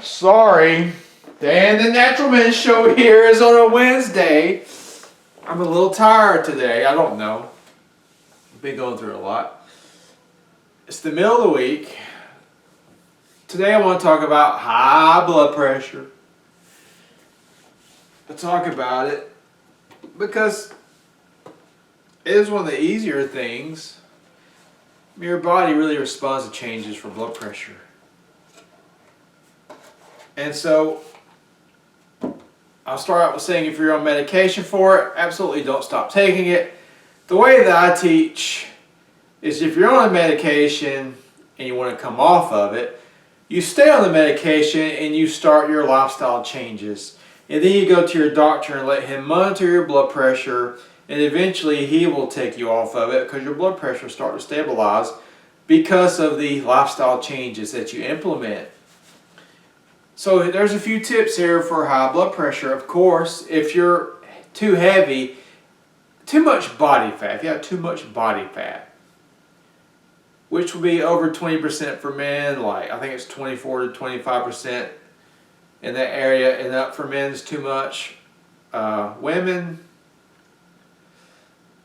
Sorry. Dan the Natural Man Show here is on a Wednesday. I'm a little tired today. I don't know. I've been going through a lot. It's the middle of the week. Today I want to talk about high blood pressure. I'll talk about it because it is one of the easier things. Your body really responds to changes for blood pressure. And so, I'll start out with saying if you're on medication for it, absolutely don't stop taking it. The way that I teach is if you're on a medication and you want to come off of it, you stay on the medication and you start your lifestyle changes. And then you go to your doctor and let him monitor your blood pressure, and eventually he will take you off of it because your blood pressure will start to stabilize because of the lifestyle changes that you implement. So there's a few tips here for high blood pressure. Of course, if you're too heavy, too much body fat, if you have too much body fat, which will be over 20% for men, like I think it's 24 to 25% in that area, and up for men is too much. Women,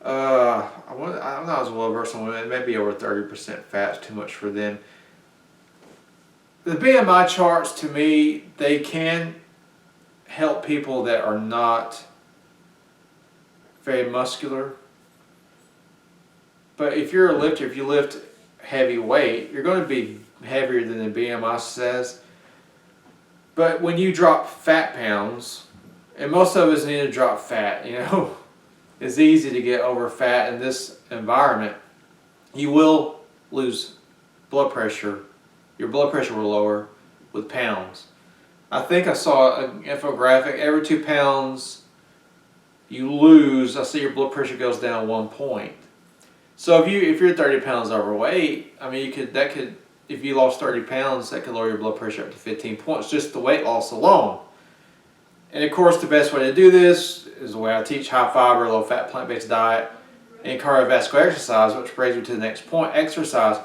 I'm not as well versed on women, maybe over 30% fat is too much for them. The BMI charts, to me, they can help people that are not very muscular. But if you're a lifter, if you lift heavy weight, you're going to be heavier than the BMI says. But when you drop fat pounds, and most of us need to drop fat, it's easy to get over fat in this environment, you will lose blood pressure. Your blood pressure will lower with pounds. I think I saw an infographic, every 2 pounds you lose, I see your blood pressure goes down 1 point. So if you're 30 pounds overweight, I mean if you lost 30 pounds, that could lower your blood pressure up to 15 points, just the weight loss alone. And of course the best way to do this is the way I teach: high fiber, low fat, plant-based diet, and cardiovascular exercise, which brings me to the next point, exercise.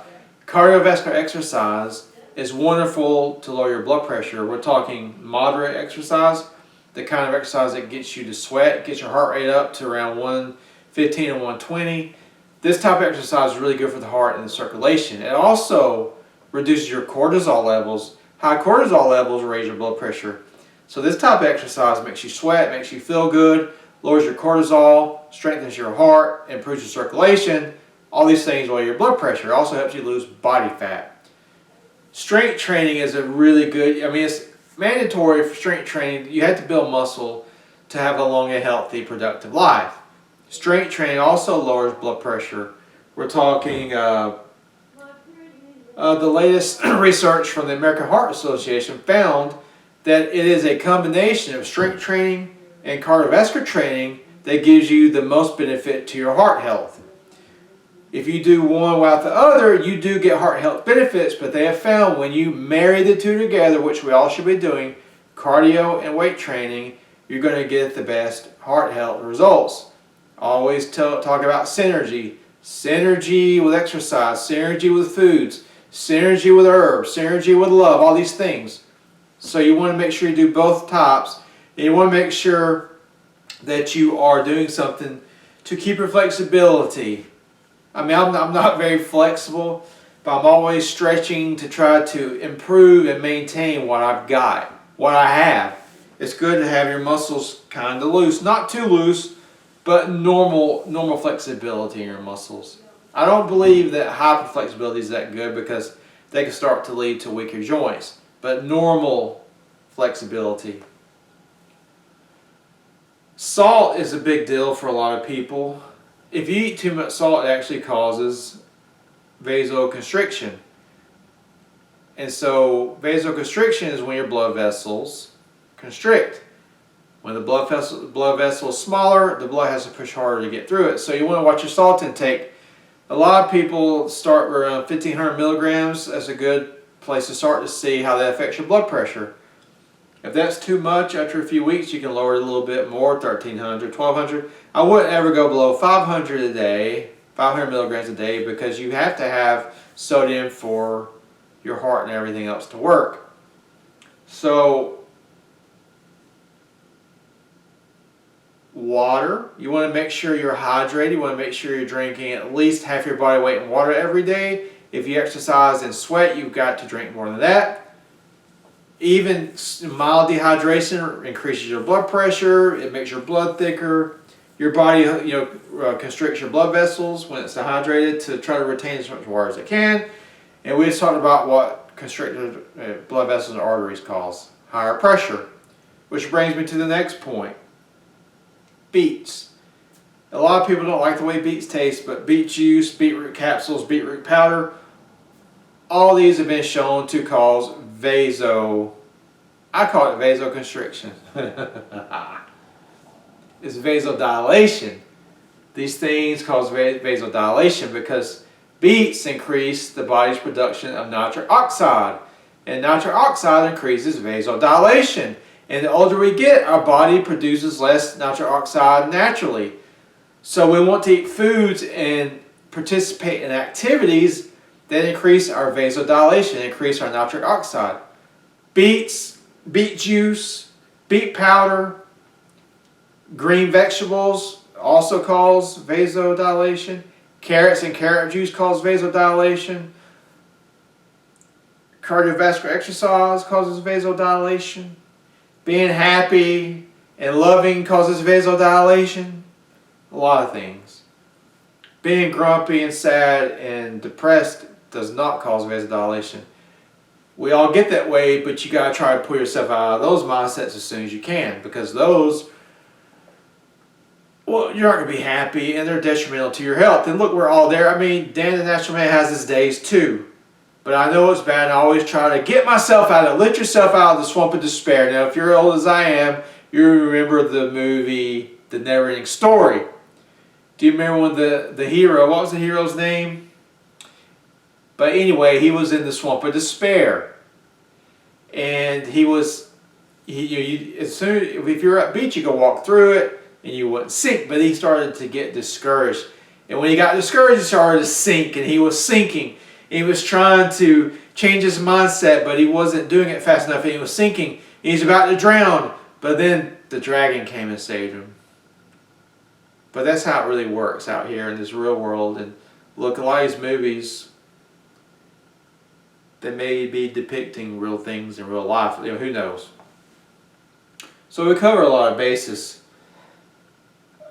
Cardiovascular exercise is wonderful to lower your blood pressure. We're talking moderate exercise, the kind of exercise that gets you to sweat, gets your heart rate up to around 115 and 120. This type of exercise is really good for the heart and the circulation. It also reduces your cortisol levels. High cortisol levels raise your blood pressure. So this type of exercise makes you sweat, makes you feel good, lowers your cortisol, strengthens your heart, improves your circulation. All these things lower your blood pressure. It also helps you lose body fat. Strength training is a really good, it's mandatory for strength training. You have to build muscle to have a long and healthy, productive life. Strength training also lowers blood pressure. We're talking the latest research from the American Heart Association found that it is a combination of strength training and cardiovascular training that gives you the most benefit to your heart health. If you do one without the other, you do get heart health benefits, but they have found when you marry the two together, which we all should be doing, cardio and weight training, you're going to get the best heart health results. I always talk about synergy. Synergy with exercise, synergy with foods, synergy with herbs, synergy with love, all these things. So you want to make sure you do both types, and you want to make sure that you are doing something to keep your flexibility. I'm not very flexible, but I'm always stretching to try to improve and maintain what I've got, what I have. It's good to have your muscles kind of loose, not too loose, but normal flexibility in your muscles. I don't believe that hyper flexibility is that good because they can start to lead to weaker joints, but normal flexibility. Salt is a big deal for a lot of people. If you eat too much salt, it actually causes vasoconstriction. And so vasoconstriction is when your blood vessels constrict. When the blood vessel is smaller, the blood has to push harder to get through it. So you want to watch your salt intake. A lot of people start around 1,500 milligrams. That's a good place to start to see how that affects your blood pressure. If that's too much, after a few weeks, you can lower it a little bit more, 1,300, 1,200. I wouldn't ever go below 500 a day, 500 milligrams a day, because you have to have sodium for your heart and everything else to work. So water, you want to make sure you're hydrated. You want to make sure you're drinking at least half your body weight in water every day. If you exercise and sweat, you've got to drink more than that. Even mild dehydration increases your blood pressure. It makes your blood thicker. Your body, constricts your blood vessels when it's dehydrated to try to retain as much water as it can. And we just talked about what constricted blood vessels and arteries cause: higher pressure. Which brings me to the next point. Beets. A lot of people don't like the way beets taste, but beet juice, beetroot capsules, beetroot powder, all these have been shown to cause I call it vasoconstriction. It's vasodilation. These things cause vasodilation because beets increase the body's production of nitric oxide. And nitric oxide increases vasodilation. And the older we get, our body produces less nitric oxide naturally. So we want to eat foods and participate in activities that increase our vasodilation, increase our nitric oxide. Beets, beet juice, beet powder, green vegetables also cause vasodilation. Carrots and carrot juice cause vasodilation. Cardiovascular exercise causes vasodilation. Being happy and loving causes vasodilation. A lot of things. Being grumpy and sad and depressed does not cause vasodilation. We all get that way, but you got to try to pull yourself out of those mindsets as soon as you can, because those, well, you're not going to be happy and they're detrimental to your health. And look, we're all there. I mean, Dan the Natural Man has his days too. But I know it's bad. I always try to get myself out of it. Let yourself out of the swamp of despair. Now, if you're as old as I am, you remember the movie The Neverending Story. Do you remember when the hero, what was the hero's name? But anyway, he was in the swamp of despair. And he was, as soon, if you're at beach, you go walk through it and you wouldn't sink. But he started to get discouraged. And when he got discouraged, he started to sink, and he was sinking. He was trying to change his mindset, but he wasn't doing it fast enough. He was sinking. He's about to drown. But then the dragon came and saved him. But that's how it really works out here in this real world. And look, a lot of these movies, they may be depicting real things in real life. Who knows? So we cover a lot of bases.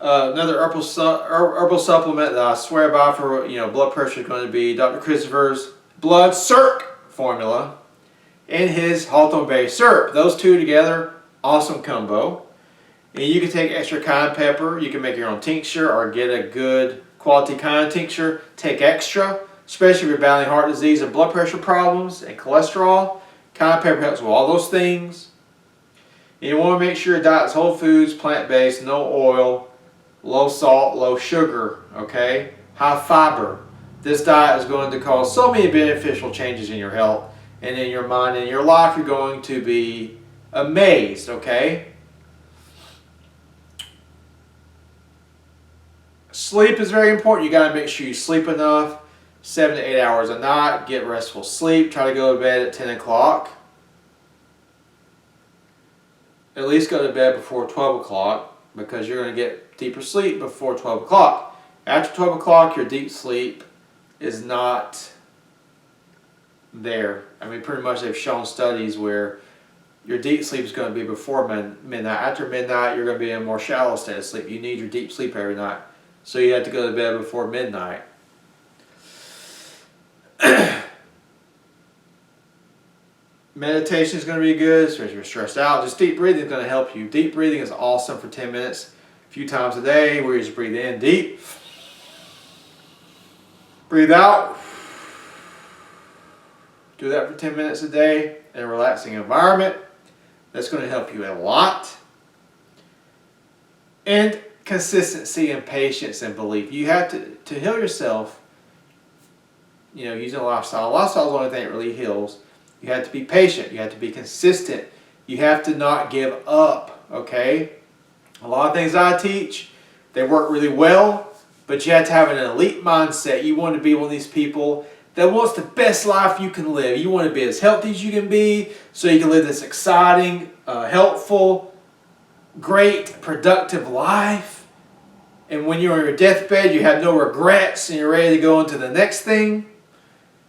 Another herbal supplement that I swear by for blood pressure is going to be Dr. Christopher's Blood Circ formula and his Hawthorne Berry syrup. Those two together, awesome combo. And you can take extra cayenne pepper. You can make your own tincture or get a good quality cayenne tincture. Take extra, especially if you're battling heart disease and blood pressure problems and cholesterol. Cayenne pepper helps with all those things. And you want to make sure your diet is whole foods, plant-based, no oil, low salt, low sugar, okay? High fiber. This diet is going to cause so many beneficial changes in your health and in your mind and in your life. You're going to be amazed, okay? Sleep is very important. You got to make sure you sleep enough, 7 to 8 hours a night. Get restful sleep. Try to go to bed at 10 o'clock. At least go to bed before 12 o'clock because you're going to get deeper sleep before 12 o'clock. After 12 o'clock, your deep sleep is not there. I mean, pretty much they've shown studies where your deep sleep is going to be before midnight. After midnight, you're going to be in a more shallow state of sleep. You need your deep sleep every night. So you have to go to bed before midnight. Meditation is going to be good, especially if you're stressed out. Just deep breathing is going to help you. Deep breathing is awesome for 10 minutes, a few times a day, where you just breathe in deep. Breathe out. Do that for 10 minutes a day in a relaxing environment. That's going to help you a lot. And consistency and patience and belief. You have to heal yourself, using a lifestyle. A lifestyle is the only thing that really heals. You have to be patient. You have to be consistent. You have to not give up, okay? A lot of things I teach, they work really well, but you have to have an elite mindset. You want to be one of these people that wants the best life you can live. You want to be as healthy as you can be so you can live this exciting, helpful, great, productive life. And when you're on your deathbed, you have no regrets and you're ready to go into the next thing.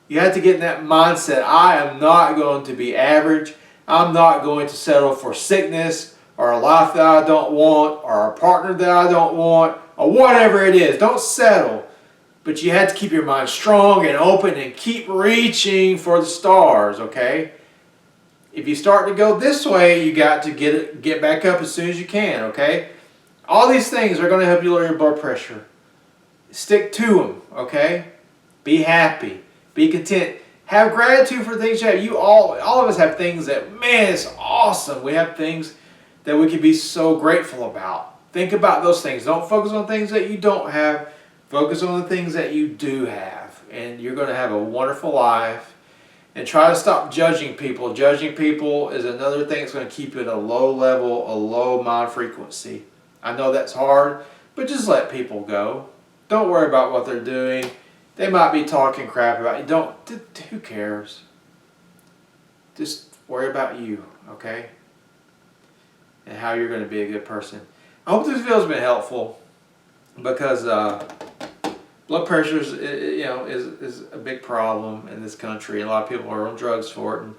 You have to get in that mindset. I am not going to be average. I'm not going to settle for sickness or a life that I don't want or a partner that I don't want or whatever it is. Don't settle. But you have to keep your mind strong and open and keep reaching for the stars, okay? If you start to go this way, you got to get back up as soon as you can, okay? All these things are going to help you lower your blood pressure. Stick to them, okay? Be happy. Be content. Have gratitude for things you have. All of us have things that, man, it's awesome. We have things that we can be so grateful about. Think about those things. Don't focus on things that you don't have. Focus on the things that you do have. And you're going to have a wonderful life. And try to stop judging people. Judging people is another thing that's going to keep you at a low level, a low mind frequency. I know that's hard, but just let people go. Don't worry about what they're doing. They might be talking crap about you. Who cares? Just worry about you, okay? And how you're going to be a good person. I hope this video has been helpful because blood pressure is a big problem in this country. A lot of people are on drugs for it, and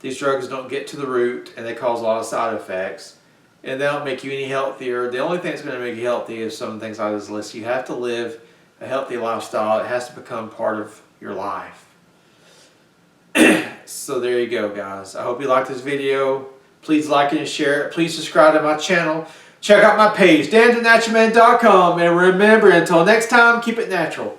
these drugs don't get to the root, and they cause a lot of side effects, and they don't make you any healthier. The only thing that's going to make you healthy is some things I just listed. You have to live a healthy lifestyle. It has to become part of your life. So there you go, guys. I hope you liked this video. Please like it and share it. Please subscribe to my channel. Check out my page, DanTheNaturalMan.com. And remember, until next time, keep it natural.